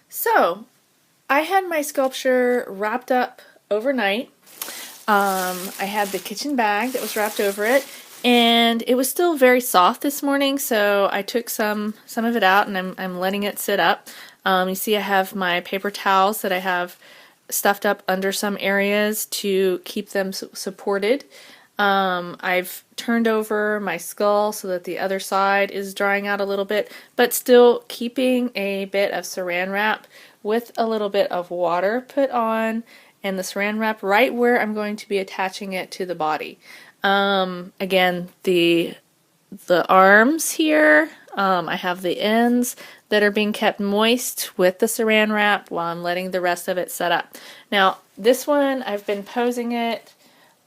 So, I had my sculpture wrapped up overnight. I had the kitchen bag that was wrapped over it, and it was still very soft this morning, so I took some of it out and I'm letting it sit up. You see I have my paper towels that I have stuffed up under some areas to keep them supported. I've turned over my skull so that the other side is drying out a little bit, but still keeping a bit of saran wrap with a little bit of water put on, and the saran wrap right where I'm going to be attaching it to the body. Again, the arms here, I have the ends that are being kept moist with the saran wrap while I'm letting the rest of it set up. Now, this one, I've been posing it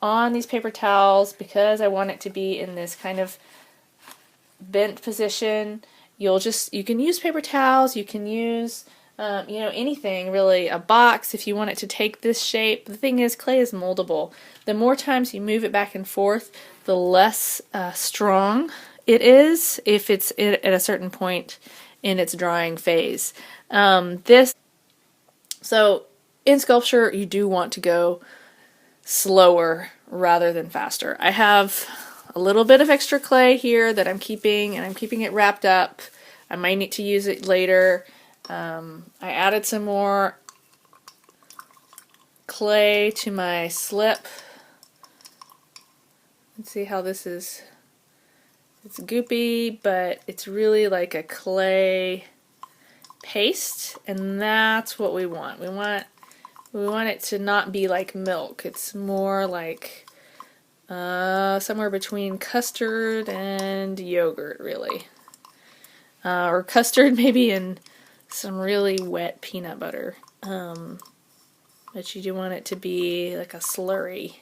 on these paper towels because I want it to be in this kind of bent position. You can use paper towels, you can use anything really, a box if you want it to take this shape. The thing is, clay is moldable. The more times you move it back and forth, the less strong it is if it's at a certain point in its drying phase. So in sculpture, you do want to go slower rather than faster. I have a little bit of extra clay here that I'm keeping, and I'm keeping it wrapped up. I might need to use it later. I added some more clay to my slip. Let's see how this is. It's goopy, but it's really like a clay paste, and that's what we want. We want it to not be like milk. It's more like somewhere between custard and yogurt, really. Or custard maybe and some really wet peanut butter. But you do want it to be like a slurry.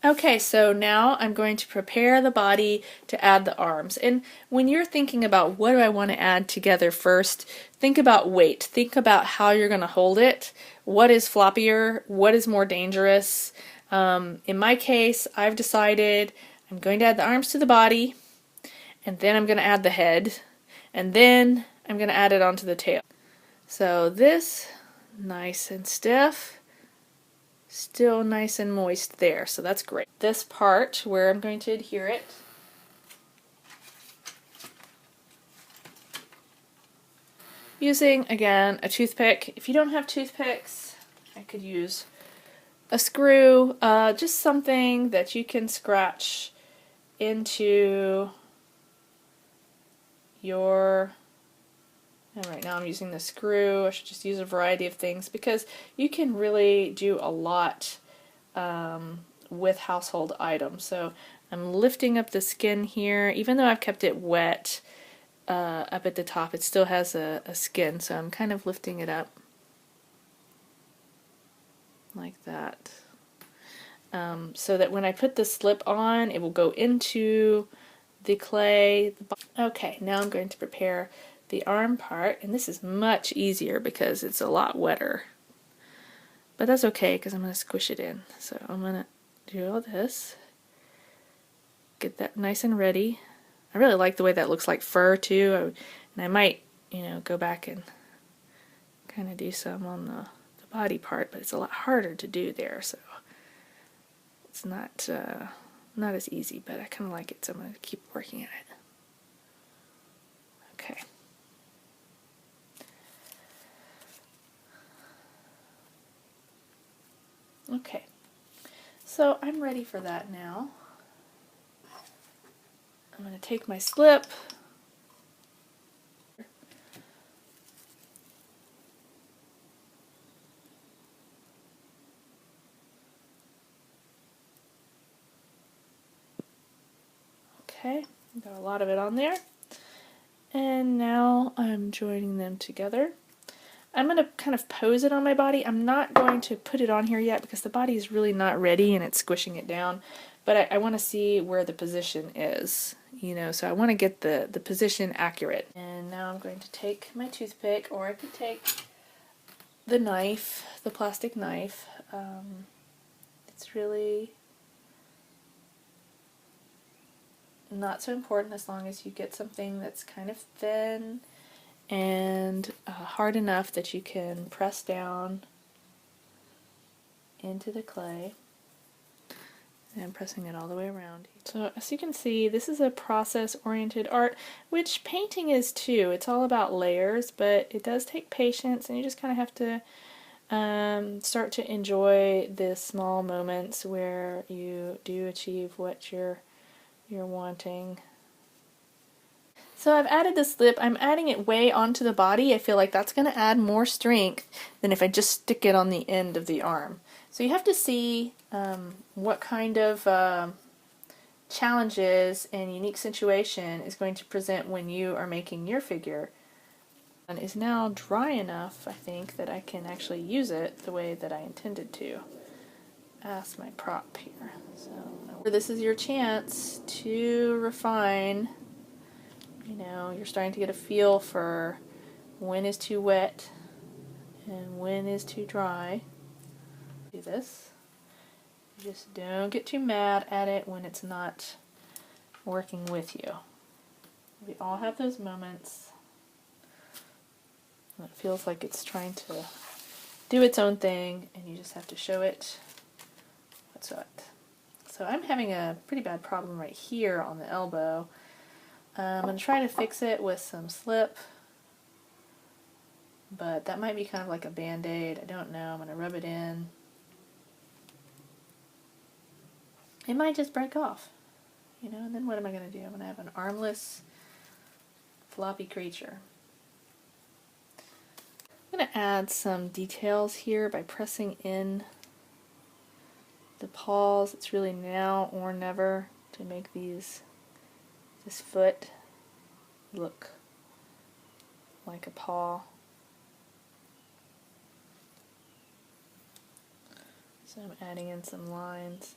Okay, so now I'm going to prepare the body to add the arms. And when you're thinking about what do I want to add together first, think about weight. Think about how you're going to hold it. What is floppier? What is more dangerous? In my case, I've decided I'm going to add the arms to the body, and then I'm going to add the head, and then I'm going to add it onto the tail. So this, nice and stiff. Still nice and moist there, so that's great. This part where I'm going to adhere it, using again a toothpick. If you don't have toothpicks, I could use a screw, just something that you can scratch into your, and right now I'm using the screw. I should just use a variety of things because you can really do a lot with household items. So I'm lifting up the skin here. Even though I've kept it wet up at the top, it still has a skin, so I'm kind of lifting it up like that. So that when I put the slip on, it will go into the clay. Okay, now I'm going to prepare the arm part, and this is much easier because it's a lot wetter. But that's okay because I'm going to squish it in. So I'm going to do all this. Get that nice and ready. I really like the way that looks like fur too. And I might, go back and kind of do some on the body part, but it's a lot harder to do there, so it's not as easy, but I kind of like it, so I'm going to keep working at it. Okay. Okay, so I'm ready for that now. I'm going to take my slip, okay, got a lot of it on there, and now I'm joining them together. I'm going to kind of pose it on my body. I'm not going to put it on here yet because the body is really not ready and it's squishing it down. But I want to see where the position is, so I want to get the position accurate. And now I'm going to take my toothpick, or I could take the knife, the plastic knife. It's really not so important as long as you get something that's kind of thin and hard enough that you can press down into the clay, and pressing it all the way around. So as you can see, this is a process-oriented art, which painting is too. It's all about layers, but it does take patience, and you just kind of have to start to enjoy the small moments where you do achieve what you're wanting. So I've added this lip. I'm adding it way onto the body. I feel like that's going to add more strength than if I just stick it on the end of the arm. So you have to see what kind of challenges and unique situation is going to present when you are making your figure. And is now dry enough, I think, that I can actually use it the way that I intended to as my prop here. So this is your chance to refine. You know, you're starting to get a feel for when is too wet and when is too dry. Do this. Just don't get too mad at it when it's not working with you. We all have those moments. It feels like it's trying to do its own thing, and you just have to show it what's what. So I'm having a pretty bad problem right here on the elbow. I'm going to try to fix it with some slip, but that might be kind of like a band-aid. I don't know. I'm going to rub it in. It might just break off, you know, and then what am I going to do? I'm going to have an armless, floppy creature. I'm going to add some details here by pressing in the paws. It's really now or never to make this foot look like a paw. So I'm adding in some lines.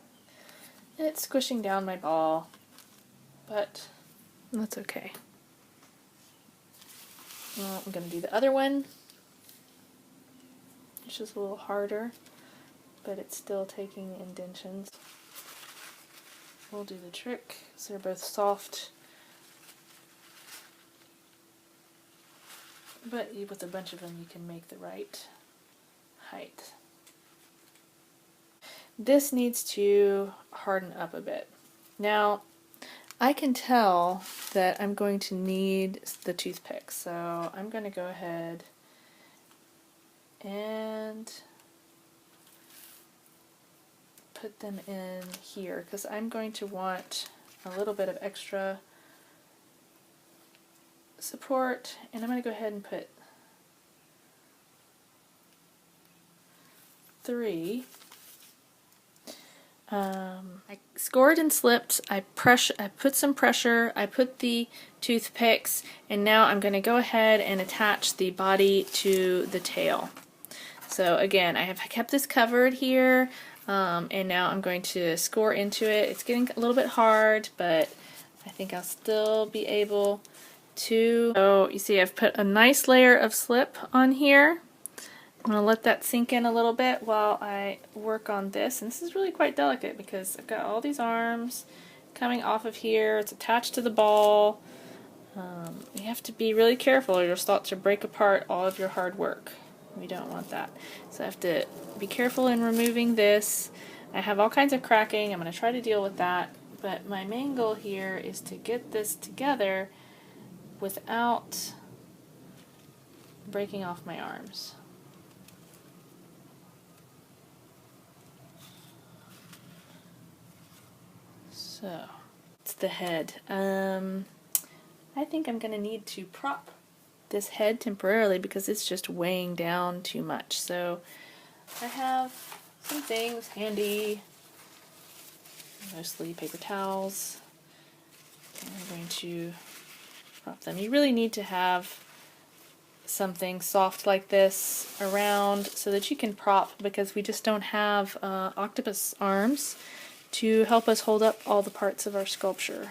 And it's squishing down my ball, but that's okay. Well, I'm going to do the other one. It's just a little harder, but it's still taking indentions. We'll do the trick, so they're both soft, but with a bunch of them you can make the right height. This needs to harden up a bit. Now, I can tell that I'm going to need the toothpick, so I'm going to go ahead and put them in here because I'm going to want a little bit of extra support, and I'm going to go ahead and put 3. I scored and slipped, I put some pressure, I put the toothpicks, and now I'm going to go ahead and attach the body to the tail. So again, I have kept this covered here, and now I'm going to score into it. It's getting a little bit hard, but I think I'll still be able to. So you see I've put a nice layer of slip on here. I'm going to let that sink in a little bit while I work on this. And this is really quite delicate because I've got all these arms coming off of here. It's attached to the ball. You have to be really careful or you'll start to break apart all of your hard work. We don't want that. So I have to be careful in removing this. I have all kinds of cracking. I'm going to try to deal with that. But my main goal here is to get this together without breaking off my arms. So, it's the head. I think I'm going to need to prop this head temporarily because it's just weighing down too much. So, I have some things handy, mostly paper towels. And I'm going to prop them. You really need to have something soft like this around so that you can prop because we just don't have octopus arms to help us hold up all the parts of our sculpture.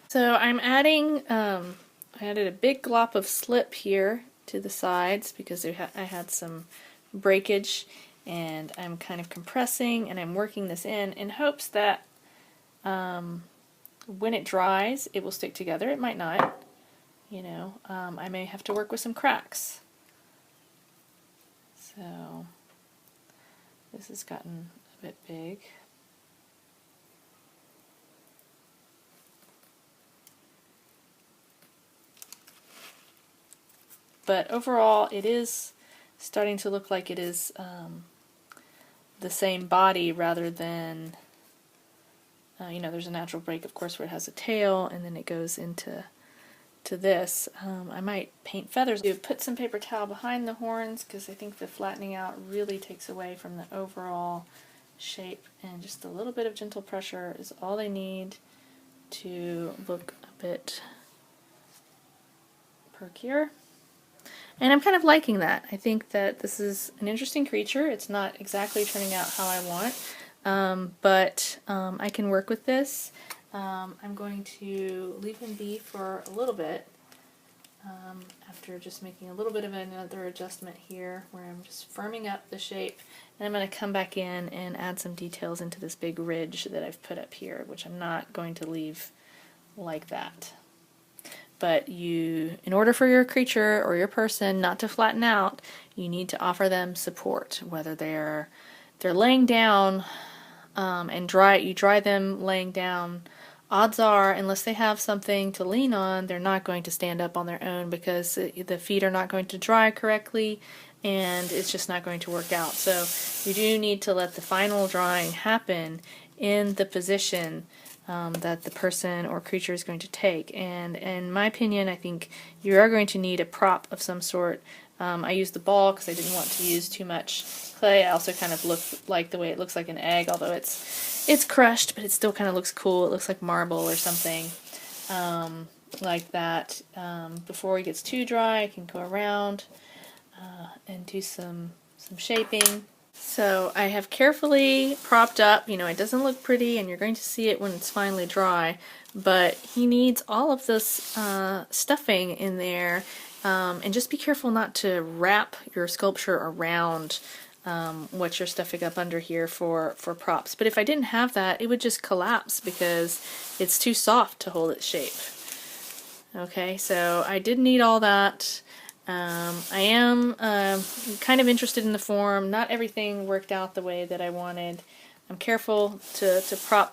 So I'm adding, I added a big glop of slip here to the sides because I had some breakage, and I'm kind of compressing and I'm working this in hopes that when it dries it will stick together. It might not. you know, I may have to work with some cracks. So this has gotten a bit big. But overall, it is starting to look like it is the same body rather than, you know, there's a natural break, of course, where it has a tail, and then it goes into this. I might paint feathers. Put some paper towel behind the horns because I think the flattening out really takes away from the overall shape, and just a little bit of gentle pressure is all they need to look a bit perkier. And I'm kind of liking that. I think that this is an interesting creature. It's not exactly turning out how I want, but I can work with this. I'm going to leave him be for a little bit after just making a little bit of another adjustment here where I'm just firming up the shape, and I'm going to come back in and add some details into this big ridge that I've put up here, which I'm not going to leave like that. But in order for your creature or your person not to flatten out, you need to offer them support, whether they're laying down and you dry them laying down. Odds are, unless they have something to lean on, they're not going to stand up on their own because the feet are not going to dry correctly, and it's just not going to work out. So you do need to let the final drying happen in the position that the person or creature is going to take. And in my opinion, I think you are going to need a prop of some sort. I used the ball because I didn't want to use too much clay. I also kind of looked like the way it looks like an egg, although it's crushed, but it still kind of looks cool. It looks like marble or something like that. Before it gets too dry, I can go around and do some shaping. So I have carefully propped up, you know, it doesn't look pretty, and you're going to see it when it's finally dry, but he needs all of this stuffing in there, and just be careful not to wrap your sculpture around what you're stuffing up under here for props. But if I didn't have that, it would just collapse because it's too soft to hold its shape. Okay, so I did need all that. I am kind of interested in the form. Not everything worked out the way that I wanted. I'm careful to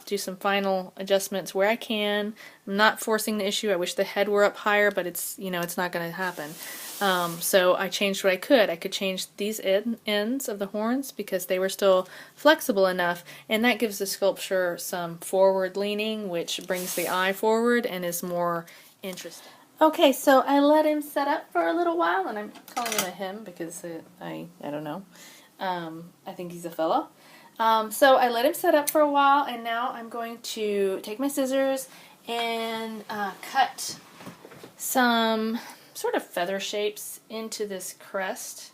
do some final adjustments where I can. I'm not forcing the issue. I wish the head were up higher, but it's not going to happen. So I changed what I could. I could change these ends of the horns because they were still flexible enough, and that gives the sculpture some forward leaning, which brings the eye forward and is more interesting. Okay, so I let him set up for a little while, and I'm calling him a him because I don't know. I think he's a fella. So I let him set up for a while, and now I'm going to take my scissors and cut some sort of feather shapes into this crest.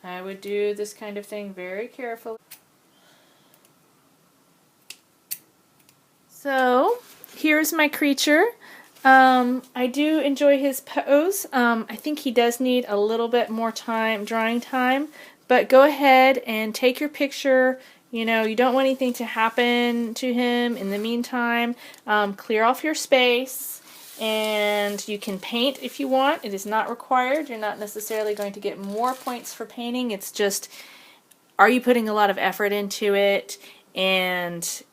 I would do this kind of thing very carefully. So here's my creature. I do enjoy his pose. I think he does need a little bit more drying time, but go ahead and take your picture. You know, you don't want anything to happen to him in the meantime. Clear off your space, and you can paint if you want. It is not required. You're not necessarily going to get more points for painting. It's just, are you putting a lot of effort into it, and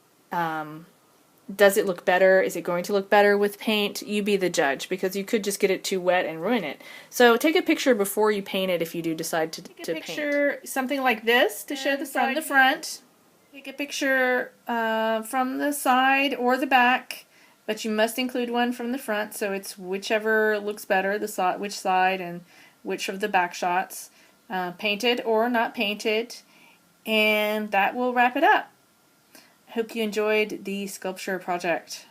does it look better? Is it going to look better with paint? You be the judge, because you could just get it too wet and ruin it. So take a picture before you paint it if you do decide to paint. Take a picture something like this to show from the front. Take a picture from the side or the back, but you must include one from the front, so it's whichever looks better, which side and which of the back shots, painted or not painted, and that will wrap it up. I hope you enjoyed the sculpture project.